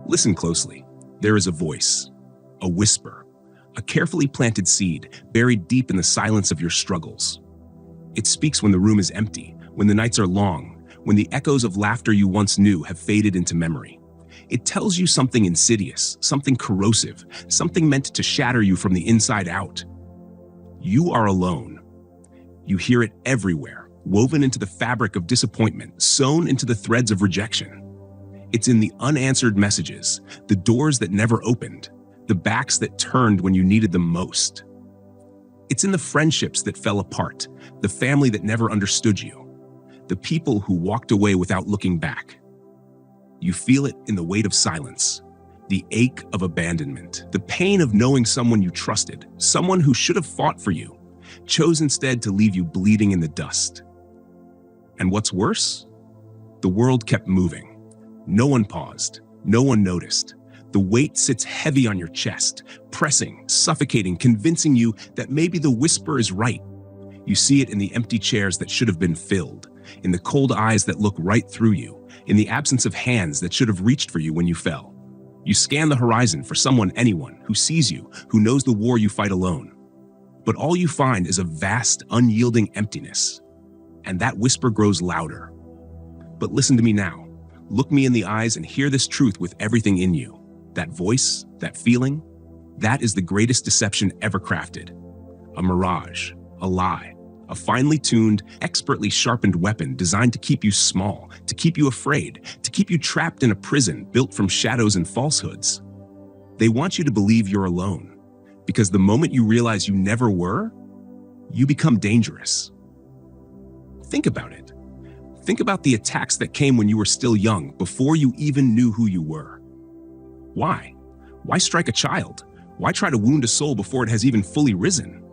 Listen closely. There is a voice, a whisper, a carefully planted seed buried deep in the silence of your struggles. It speaks when the room is empty, when the nights are long, when the echoes of laughter you once knew have faded into memory. It tells you something insidious, something corrosive, something meant to shatter you from the inside out. You are alone. You hear it everywhere, woven into the fabric of disappointment, sewn into the threads of rejection. It's in the unanswered messages, the doors that never opened, the backs that turned when you needed them most. It's in the friendships that fell apart, the family that never understood you, the people who walked away without looking back. You feel it in the weight of silence, the ache of abandonment, the pain of knowing someone you trusted, someone who should have fought for you, chose instead to leave you bleeding in the dust. And what's worse? The world kept moving. No one paused. No one noticed. The weight sits heavy on your chest, pressing, suffocating, convincing you that maybe the whisper is right. You see it in the empty chairs that should have been filled, in the cold eyes that look right through you, in the absence of hands that should have reached for you when you fell. You scan the horizon for someone, anyone, who sees you, who knows the war you fight alone. But all you find is a vast, unyielding emptiness. And that whisper grows louder. But listen to me now. Look me in the eyes and hear this truth with everything in you. That voice, that feeling, that is the greatest deception ever crafted. A mirage, a lie, a finely tuned, expertly sharpened weapon designed to keep you small, to keep you afraid, to keep you trapped in a prison built from shadows and falsehoods. They want you to believe you're alone, because the moment you realize you never were, you become dangerous. Think about it. Think about the attacks that came when you were still young, before you even knew who you were. Why? Why strike a child? Why try to wound a soul before it has even fully risen?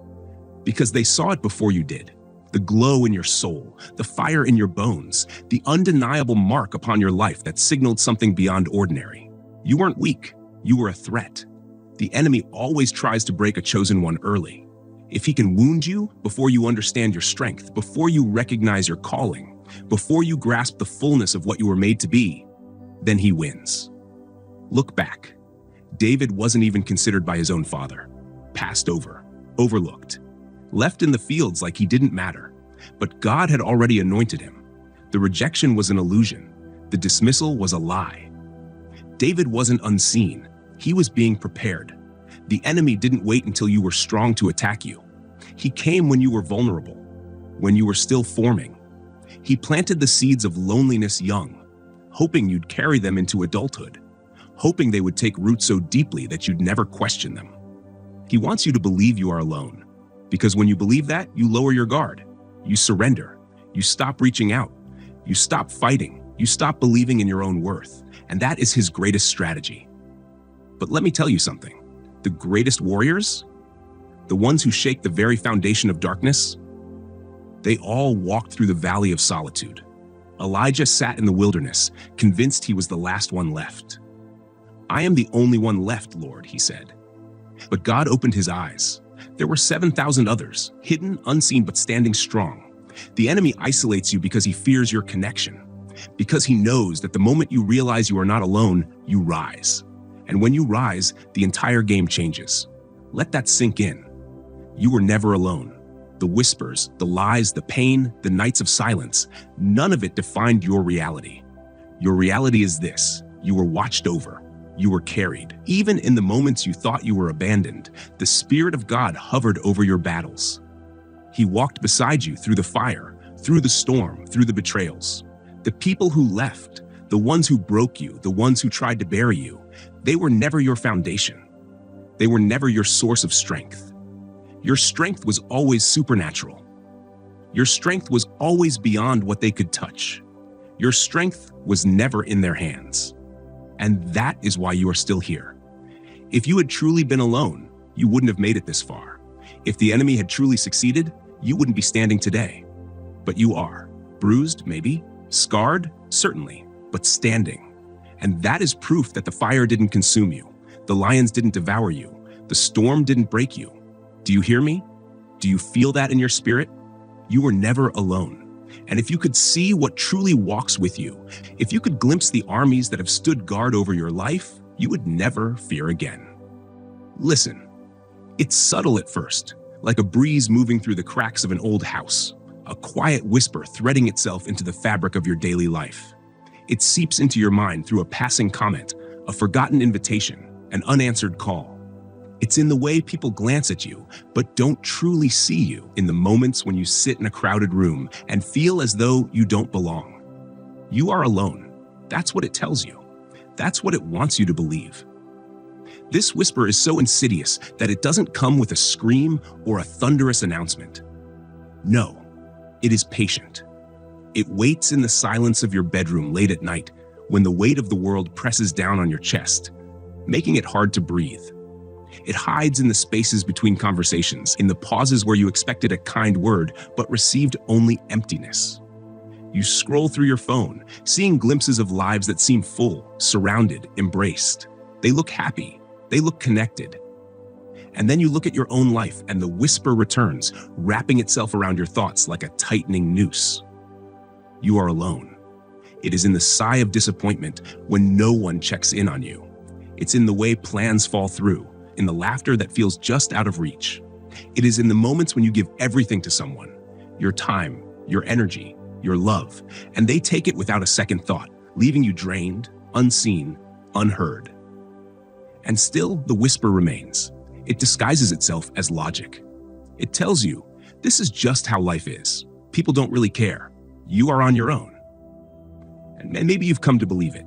Because they saw it before you did. The glow in your soul, the fire in your bones, the undeniable mark upon your life that signaled something beyond ordinary. You weren't weak. You were a threat. The enemy always tries to break a chosen one early. If he can wound you before you understand your strength, before you recognize your calling, before you grasp the fullness of what you were made to be, then he wins. Look back. David wasn't even considered by his own father. Passed over, overlooked, left in the fields like he didn't matter. But God had already anointed him. The rejection was an illusion. The dismissal was a lie. David wasn't unseen. He was being prepared. The enemy didn't wait until you were strong to attack you. He came when you were vulnerable, when you were still forming. He planted the seeds of loneliness young, hoping you'd carry them into adulthood, hoping they would take root so deeply that you'd never question them. He wants you to believe you are alone, because when you believe that, you lower your guard, you surrender, you stop reaching out, you stop fighting, you stop believing in your own worth, and that is his greatest strategy. But let me tell you something. The greatest warriors, the ones who shake the very foundation of darkness, they all walked through the valley of solitude. Elijah sat in the wilderness, convinced he was the last one left. "I am the only one left, Lord," he said. But God opened his eyes. There were 7,000 others, hidden, unseen, but standing strong. The enemy isolates you because he fears your connection, because he knows that the moment you realize you are not alone, you rise. And when you rise, the entire game changes. Let that sink in. You were never alone. The whispers, the lies, the pain, the nights of silence, none of it defined your reality. Your reality is this: you were watched over. You were carried. Even in the moments you thought you were abandoned, the Spirit of God hovered over your battles. He walked beside you through the fire, through the storm, through the betrayals. The people who left, the ones who broke you, the ones who tried to bury you, they were never your foundation. They were never your source of strength. Your strength was always supernatural. Your strength was always beyond what they could touch. Your strength was never in their hands. And that is why you are still here. If you had truly been alone, you wouldn't have made it this far. If the enemy had truly succeeded, you wouldn't be standing today. But you are. Bruised, maybe. Scarred, certainly. But standing. And that is proof that the fire didn't consume you. The lions didn't devour you. The storm didn't break you. Do you hear me? Do you feel that in your spirit? You were never alone. And if you could see what truly walks with you, if you could glimpse the armies that have stood guard over your life, you would never fear again. Listen. It's subtle at first, like a breeze moving through the cracks of an old house, a quiet whisper threading itself into the fabric of your daily life. It seeps into your mind through a passing comment, a forgotten invitation, an unanswered call. It's in the way people glance at you, but don't truly see you, in the moments when you sit in a crowded room and feel as though you don't belong. You are alone. That's what it tells you. That's what it wants you to believe. This whisper is so insidious that it doesn't come with a scream or a thunderous announcement. No, it is patient. It waits in the silence of your bedroom late at night when the weight of the world presses down on your chest, making it hard to breathe. It hides in the spaces between conversations, in the pauses where you expected a kind word but received only emptiness. You scroll through your phone, seeing glimpses of lives that seem full, surrounded, embraced. They look happy. They look connected. And then you look at your own life and the whisper returns, wrapping itself around your thoughts like a tightening noose. You are alone. It is in the sigh of disappointment when no one checks in on you. It's in the way plans fall through, in the laughter that feels just out of reach. It is in the moments when you give everything to someone, your time, your energy, your love, and they take it without a second thought, leaving you drained, unseen, unheard. And still, the whisper remains. It disguises itself as logic. It tells you, this is just how life is. People don't really care. You are on your own. And maybe you've come to believe it.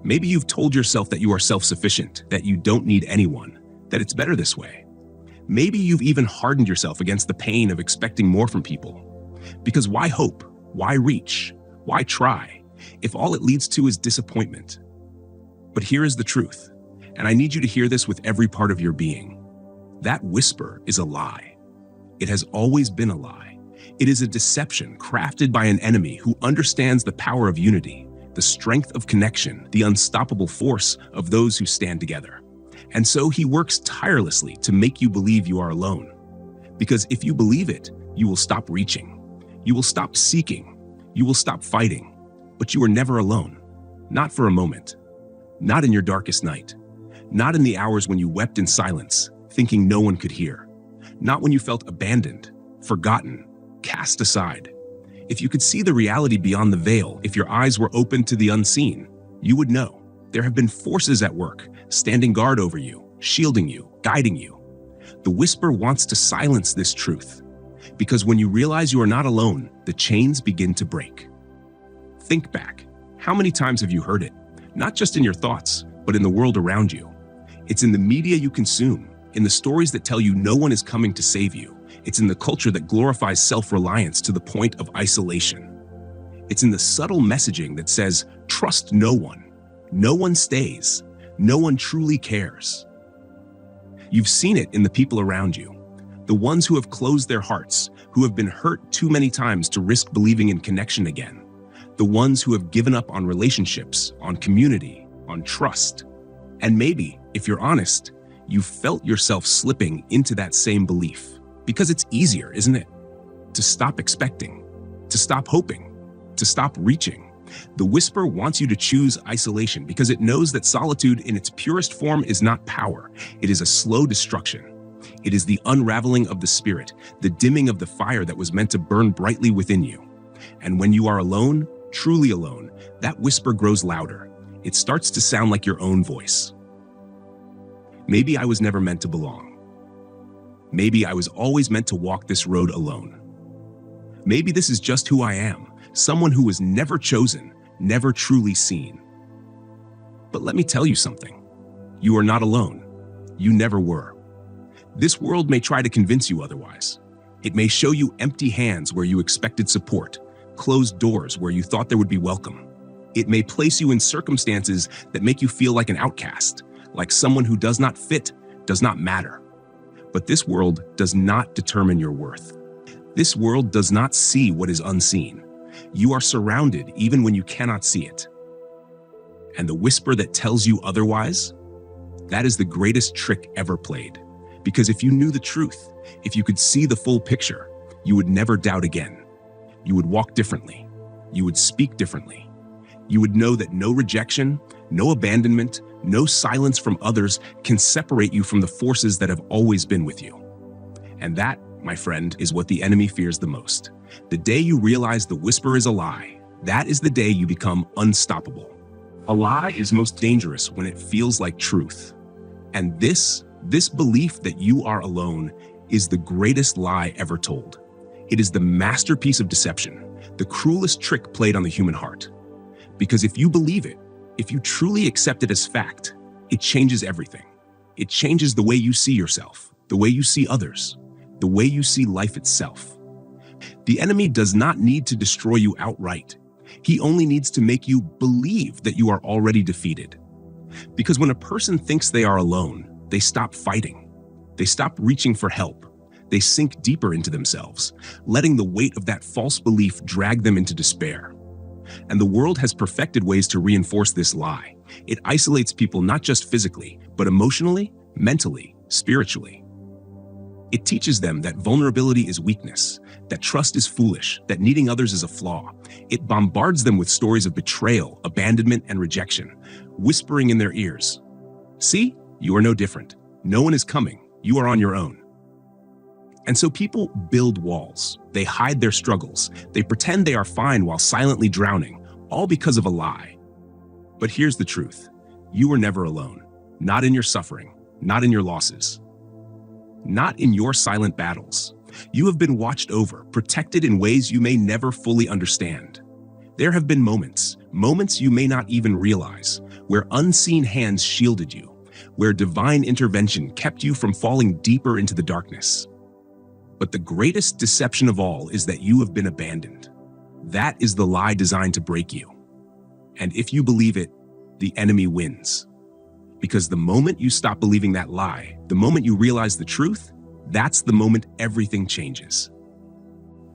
Maybe you've told yourself that you are self-sufficient, that you don't need anyone, that it's better this way. Maybe you've even hardened yourself against the pain of expecting more from people. Because why hope? Why reach? Why try? If all it leads to is disappointment. But here is the truth, and I need you to hear this with every part of your being. That whisper is a lie. It has always been a lie. It is a deception crafted by an enemy who understands the power of unity, the strength of connection, the unstoppable force of those who stand together. And so he works tirelessly to make you believe you are alone. Because if you believe it, you will stop reaching. You will stop seeking. You will stop fighting. But you are never alone. Not for a moment. Not in your darkest night. Not in the hours when you wept in silence, thinking no one could hear. Not when you felt abandoned, forgotten, cast aside. If you could see the reality beyond the veil, if your eyes were open to the unseen, you would know there have been forces at work, standing guard over you, shielding you, guiding you. The whisper wants to silence this truth, because when you realize you are not alone, the chains begin to break. Think back. How many times have you heard it? Not just in your thoughts, but in the world around you. It's in the media you consume, in the stories that tell you no one is coming to save you. It's in the culture that glorifies self-reliance to the point of isolation. It's in the subtle messaging that says, trust no one. No one stays. No one truly cares. You've seen it in the people around you, the ones who have closed their hearts, who have been hurt too many times to risk believing in connection again, the ones who have given up on relationships, on community, on trust. And maybe, if you're honest, you felt yourself slipping into that same belief. Because it's easier, isn't it? To stop expecting, to stop hoping, to stop reaching. The whisper wants you to choose isolation because it knows that solitude in its purest form is not power. It is a slow destruction. It is the unraveling of the spirit, the dimming of the fire that was meant to burn brightly within you. And when you are alone, truly alone, that whisper grows louder. It starts to sound like your own voice. Maybe I was never meant to belong. Maybe I was always meant to walk this road alone. Maybe this is just who I am, someone who was never chosen, never truly seen. But let me tell you something. You are not alone. You never were. This world may try to convince you otherwise. It may show you empty hands where you expected support, closed doors where you thought there would be welcome. It may place you in circumstances that make you feel like an outcast, like someone who does not fit, does not matter. But this world does not determine your worth. This world does not see what is unseen. You are surrounded even when you cannot see it. And the whisper that tells you otherwise, that is the greatest trick ever played. Because if you knew the truth, if you could see the full picture, you would never doubt again. You would walk differently. You would speak differently. You would know that no rejection, no abandonment, no silence from others can separate you from the forces that have always been with you. And that, my friend, is what the enemy fears the most. The day you realize the whisper is a lie, that is the day you become unstoppable. A lie is most dangerous when it feels like truth. And this belief that you are alone is the greatest lie ever told. It is the masterpiece of deception, the cruelest trick played on the human heart. Because if you believe it, if you truly accept it as fact, it changes everything. It changes the way you see yourself, the way you see others, the way you see life itself. The enemy does not need to destroy you outright. He only needs to make you believe that you are already defeated. Because when a person thinks they are alone, they stop fighting. They stop reaching for help. They sink deeper into themselves, letting the weight of that false belief drag them into despair. And the world has perfected ways to reinforce this lie. It isolates people not just physically, but emotionally, mentally, spiritually. It teaches them that vulnerability is weakness, that trust is foolish, that needing others is a flaw. It bombards them with stories of betrayal, abandonment, and rejection, whispering in their ears, "See, you are no different. No one is coming. You are on your own." And so people build walls. They hide their struggles. They pretend they are fine while silently drowning, all because of a lie. But here's the truth. You were never alone. Not in your suffering, not in your losses, not in your silent battles. You have been watched over, protected in ways you may never fully understand. There have been moments you may not even realize, where unseen hands shielded you, where divine intervention kept you from falling deeper into the darkness. But the greatest deception of all is that you have been abandoned. That is the lie designed to break you. And if you believe it, the enemy wins. Because the moment you stop believing that lie, the moment you realize the truth, that's the moment everything changes.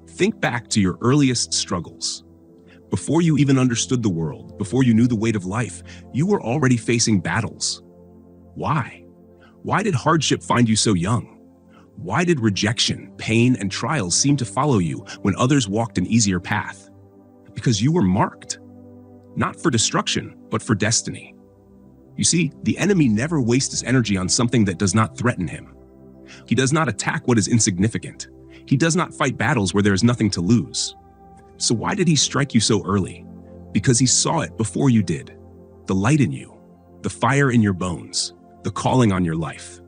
Think back to your earliest struggles. Before you even understood the world, before you knew the weight of life, you were already facing battles. Why? Why did hardship find you so young? Why did rejection, pain, and trials seem to follow you when others walked an easier path? Because you were marked, not for destruction, but for destiny. You see, the enemy never wastes his energy on something that does not threaten him. He does not attack what is insignificant. He does not fight battles where there is nothing to lose. So why did he strike you so early? Because he saw it before you did. The light in you, the fire in your bones, the calling on your life.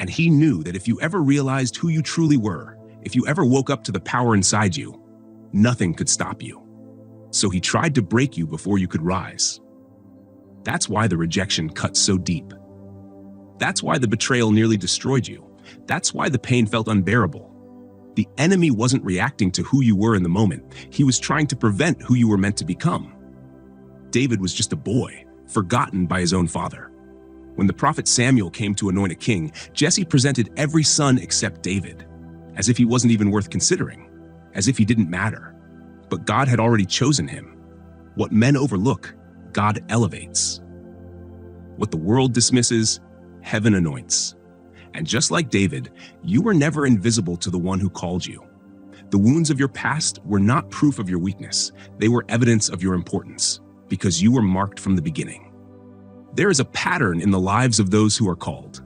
And he knew that if you ever realized who you truly were, if you ever woke up to the power inside you, nothing could stop you. So he tried to break you before you could rise. That's why the rejection cut so deep. That's why the betrayal nearly destroyed you. That's why the pain felt unbearable. The enemy wasn't reacting to who you were in the moment. He was trying to prevent who you were meant to become. David was just a boy, forgotten by his own father. When the prophet Samuel came to anoint a king, Jesse presented every son except David, as if he wasn't even worth considering, as if he didn't matter. But God had already chosen him. What men overlook, God elevates. What the world dismisses, heaven anoints. And just like David, you were never invisible to the one who called you. The wounds of your past were not proof of your weakness. They were evidence of your importance, because you were marked from the beginning. There is a pattern in the lives of those who are called.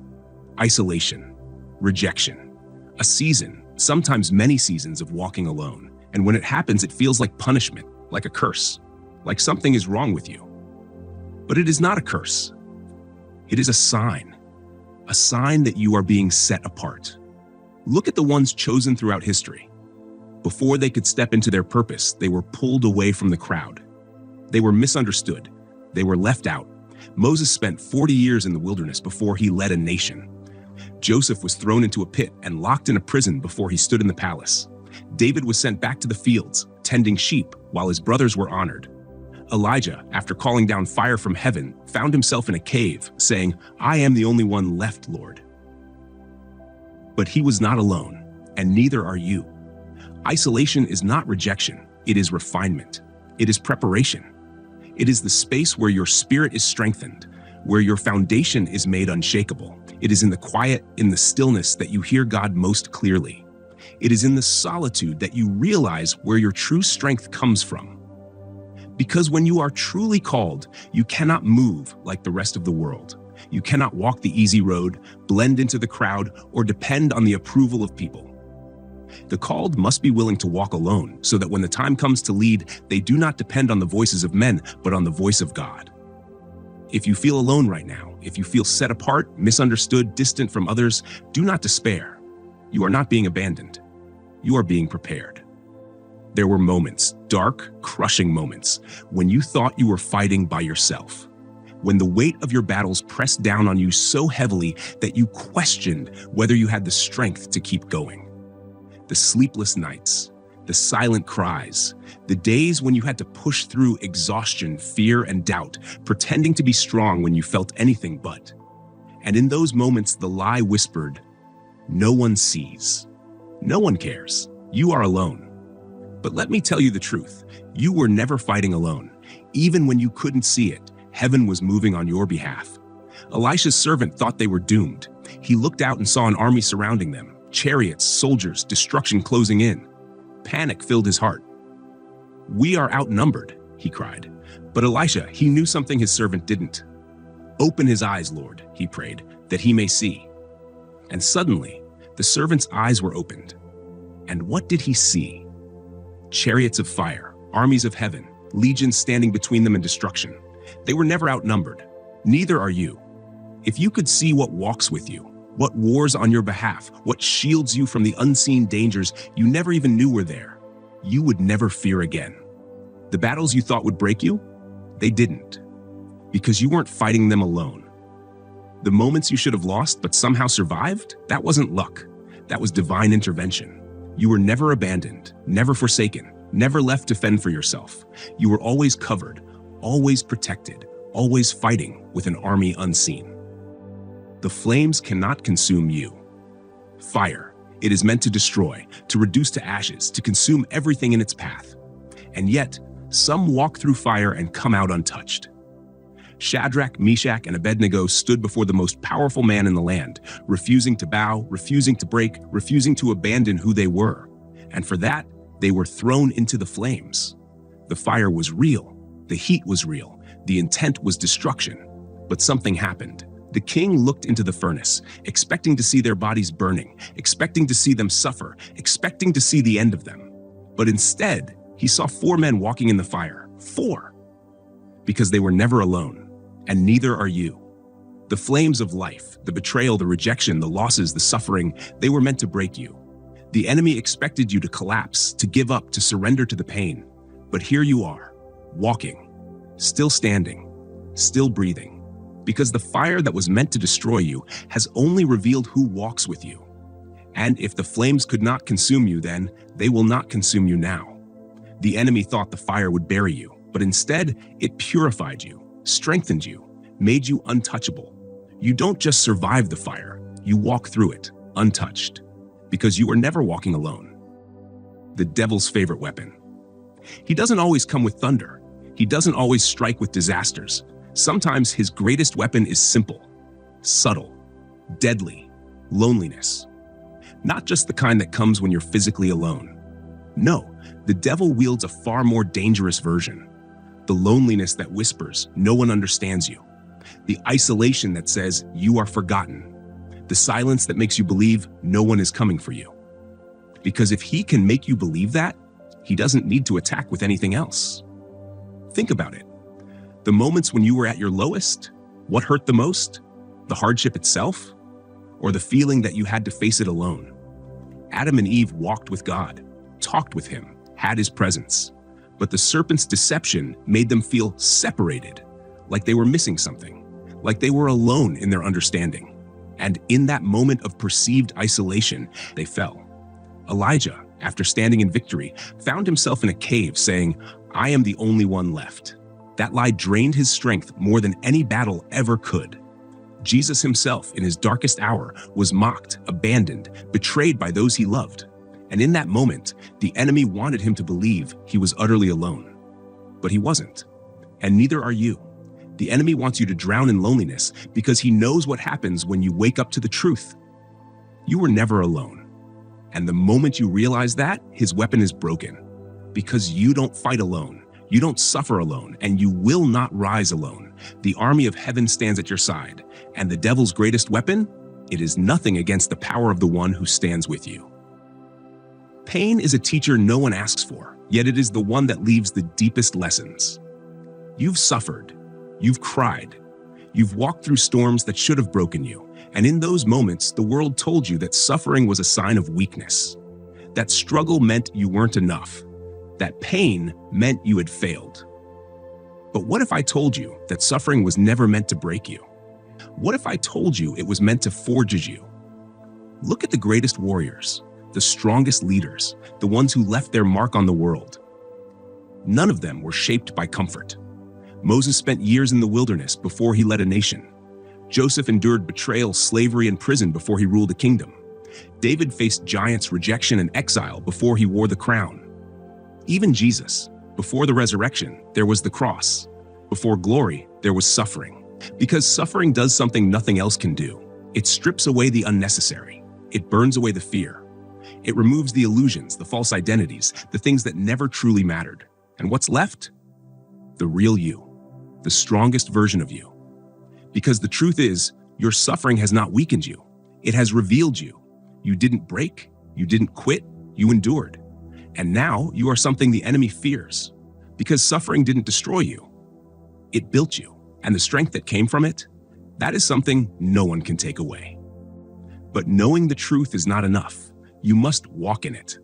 Isolation, rejection, a season, sometimes many seasons of walking alone. And when it happens, it feels like punishment, like a curse, like something is wrong with you. But it is not a curse. It is a sign that you are being set apart. Look at the ones chosen throughout history. Before they could step into their purpose, they were pulled away from the crowd. They were misunderstood. They were left out. Moses spent 40 years in the wilderness before he led a nation. Joseph was thrown into a pit and locked in a prison before he stood in the palace. David was sent back to the fields, tending sheep, while his brothers were honored. Elijah, after calling down fire from heaven, found himself in a cave, saying, "I am the only one left, Lord." But he was not alone, and neither are you. Isolation is not rejection, it is refinement. It is preparation. It is the space where your spirit is strengthened, where your foundation is made unshakable. It is in the quiet, in the stillness that you hear God most clearly. It is in the solitude that you realize where your true strength comes from. Because when you are truly called, you cannot move like the rest of the world. You cannot walk the easy road, blend into the crowd, or depend on the approval of people. The called must be willing to walk alone so that when the time comes to lead, they do not depend on the voices of men, but on the voice of God. If you feel alone right now, if you feel set apart, misunderstood, distant from others, do not despair. You are not being abandoned. You are being prepared. There were moments, dark, crushing moments, when you thought you were fighting by yourself. When the weight of your battles pressed down on you so heavily that you questioned whether you had the strength to keep going. The sleepless nights, the silent cries, the days when you had to push through exhaustion, fear, and doubt, pretending to be strong when you felt anything but. And in those moments, the lie whispered, "No one sees. No one cares. You are alone." But let me tell you the truth. You were never fighting alone. Even when you couldn't see it, heaven was moving on your behalf. Elisha's servant thought they were doomed. He looked out and saw an army surrounding them. Chariots, soldiers, destruction closing in. Panic filled his heart. "We are outnumbered," he cried. But Elisha, he knew something his servant didn't. "Open his eyes, Lord," he prayed, "that he may see." And suddenly, the servant's eyes were opened. And what did he see? Chariots of fire, armies of heaven, legions standing between them and destruction. They were never outnumbered. Neither are you. If you could see what walks with you, what wars on your behalf, what shields you from the unseen dangers you never even knew were there, you would never fear again. The battles you thought would break you, they didn't, because you weren't fighting them alone. The moments you should have lost but somehow survived, that wasn't luck. That was divine intervention. You were never abandoned, never forsaken, never left to fend for yourself. You were always covered, always protected, always fighting with an army unseen. The flames cannot consume you. Fire, it is meant to destroy, to reduce to ashes, to consume everything in its path. And yet, some walk through fire and come out untouched. Shadrach, Meshach, and Abednego stood before the most powerful man in the land, refusing to bow, refusing to break, refusing to abandon who they were. And for that, they were thrown into the flames. The fire was real, the heat was real, the intent was destruction. But something happened. The king looked into the furnace, expecting to see their bodies burning, expecting to see them suffer, expecting to see the end of them. But instead, he saw 4 men walking in the fire. 4! Because they were never alone. And neither are you. The flames of life, the betrayal, the rejection, the losses, the suffering, they were meant to break you. The enemy expected you to collapse, to give up, to surrender to the pain. But here you are, walking, still standing, still breathing. Because the fire that was meant to destroy you has only revealed who walks with you. And if the flames could not consume you then, they will not consume you now. The enemy thought the fire would bury you, but instead, it purified you, strengthened you, made you untouchable. You don't just survive the fire, you walk through it, untouched, because you are never walking alone. The devil's favorite weapon. He doesn't always come with thunder. He doesn't always strike with disasters. Sometimes his greatest weapon is simple, subtle, deadly, loneliness. Not just the kind that comes when you're physically alone. No, the devil wields a far more dangerous version. The loneliness that whispers, no one understands you. The isolation that says, you are forgotten. The silence that makes you believe no one is coming for you. Because if he can make you believe that, he doesn't need to attack with anything else. Think about it. The moments when you were at your lowest, what hurt the most? The hardship itself? Or the feeling that you had to face it alone? Adam and Eve walked with God, talked with him, had his presence. But the serpent's deception made them feel separated, like they were missing something, like they were alone in their understanding. And in that moment of perceived isolation, they fell. Elijah, after standing in victory, found himself in a cave saying, "I am the only one left." That lie drained his strength more than any battle ever could. Jesus himself, in his darkest hour, was mocked, abandoned, betrayed by those he loved. And in that moment, the enemy wanted him to believe he was utterly alone. But he wasn't. And neither are you. The enemy wants you to drown in loneliness because he knows what happens when you wake up to the truth. You were never alone. And the moment you realize that, his weapon is broken. Because you don't fight alone, you don't suffer alone, and you will not rise alone. The army of heaven stands at your side, and the devil's greatest weapon? It is nothing against the power of the one who stands with you. Pain is a teacher no one asks for, yet it is the one that leaves the deepest lessons. You've suffered, you've cried, you've walked through storms that should have broken you, and in those moments, the world told you that suffering was a sign of weakness, that struggle meant you weren't enough, that pain meant you had failed. But what if I told you that suffering was never meant to break you? What if I told you it was meant to forge you? Look at the greatest warriors, the strongest leaders, the ones who left their mark on the world. None of them were shaped by comfort. Moses spent years in the wilderness before he led a nation. Joseph endured betrayal, slavery, and prison before he ruled a kingdom. David faced giants, rejection, and exile before he wore the crown. Even Jesus, before the resurrection, there was the cross. Before glory, there was suffering. Because suffering does something nothing else can do. It strips away the unnecessary. It burns away the fear. It removes the illusions, the false identities, the things that never truly mattered. And what's left? The real you, the strongest version of you. Because the truth is, your suffering has not weakened you. It has revealed you. You didn't break. You didn't quit. You endured. And now you are something the enemy fears. Because suffering didn't destroy you. It built you. And the strength that came from it, that is something no one can take away. But knowing the truth is not enough. You must walk in it.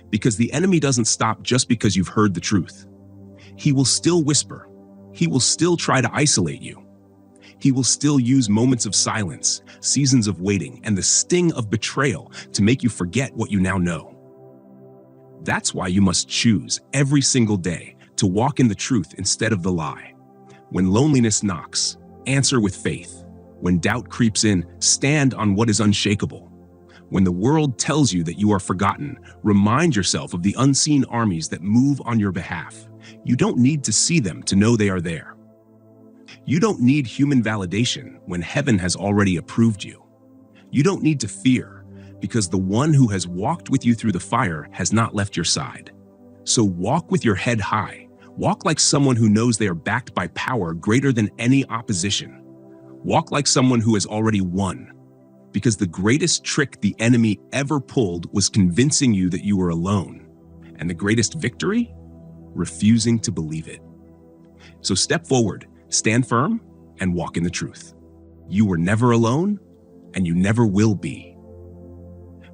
Because the enemy doesn't stop just because you've heard the truth. He will still whisper. He will still try to isolate you. He will still use moments of silence, seasons of waiting, and the sting of betrayal to make you forget what you now know. That's why you must choose every single day to walk in the truth instead of the lie. When loneliness knocks, answer with faith. When doubt creeps in, stand on what is unshakable. When the world tells you that you are forgotten, remind yourself of the unseen armies that move on your behalf. You don't need to see them to know they are there. You don't need human validation when heaven has already approved you. You don't need to fear, because the one who has walked with you through the fire has not left your side. So walk with your head high. Walk like someone who knows they are backed by power greater than any opposition. Walk like someone who has already won. Because the greatest trick the enemy ever pulled was convincing you that you were alone. And the greatest victory? Refusing to believe it. So step forward, stand firm, and walk in the truth. You were never alone, and you never will be.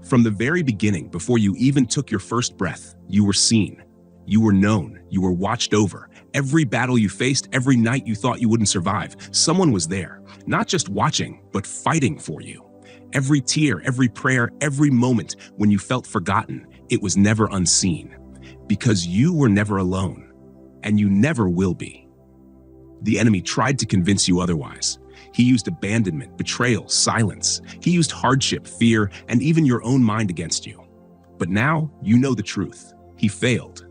From the very beginning, before you even took your first breath, you were seen. You were known. You were watched over. Every battle you faced, every night you thought you wouldn't survive, someone was there, not just watching, but fighting for you. Every tear, every prayer, every moment when you felt forgotten, it was never unseen. Because you were never alone, and you never will be. The enemy tried to convince you otherwise. He used abandonment, betrayal, silence. He used hardship, fear, and even your own mind against you. But now you know the truth. He failed.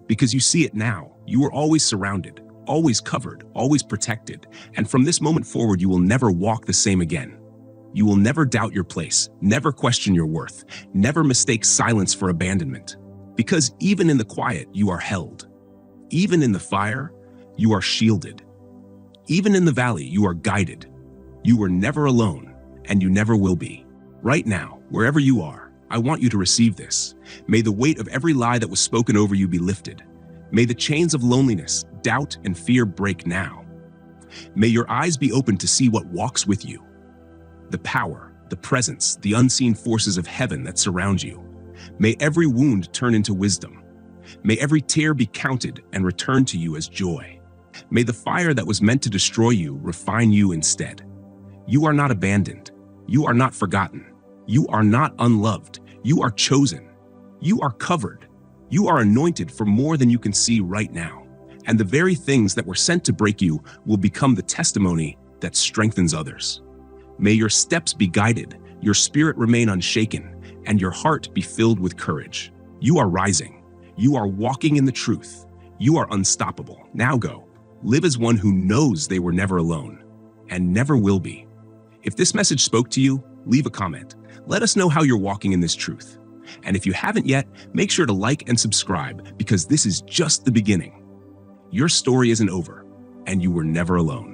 Because you see it now. You were always surrounded, always covered, always protected. And from this moment forward, you will never walk the same again. You will never doubt your place, never question your worth, never mistake silence for abandonment. Because even in the quiet, you are held. Even in the fire, you are shielded. Even in the valley, you are guided. You were never alone, and you never will be. Right now, wherever you are, I want you to receive this. May the weight of every lie that was spoken over you be lifted. May the chains of loneliness, doubt, and fear break now. May your eyes be open to see what walks with you. The power, the presence, the unseen forces of heaven that surround you. May every wound turn into wisdom. May every tear be counted and return to you as joy. May the fire that was meant to destroy you refine you instead. You are not abandoned. You are not forgotten. You are not unloved. You are chosen. You are covered. You are anointed for more than you can see right now. And the very things that were sent to break you will become the testimony that strengthens others. May your steps be guided, your spirit remain unshaken, and your heart be filled with courage. You are rising. You are walking in the truth. You are unstoppable. Now go. Live as one who knows they were never alone and never will be. If this message spoke to you, leave a comment. Let us know how you're walking in this truth. And if you haven't yet, make sure to like and subscribe because this is just the beginning. Your story isn't over, and you were never alone.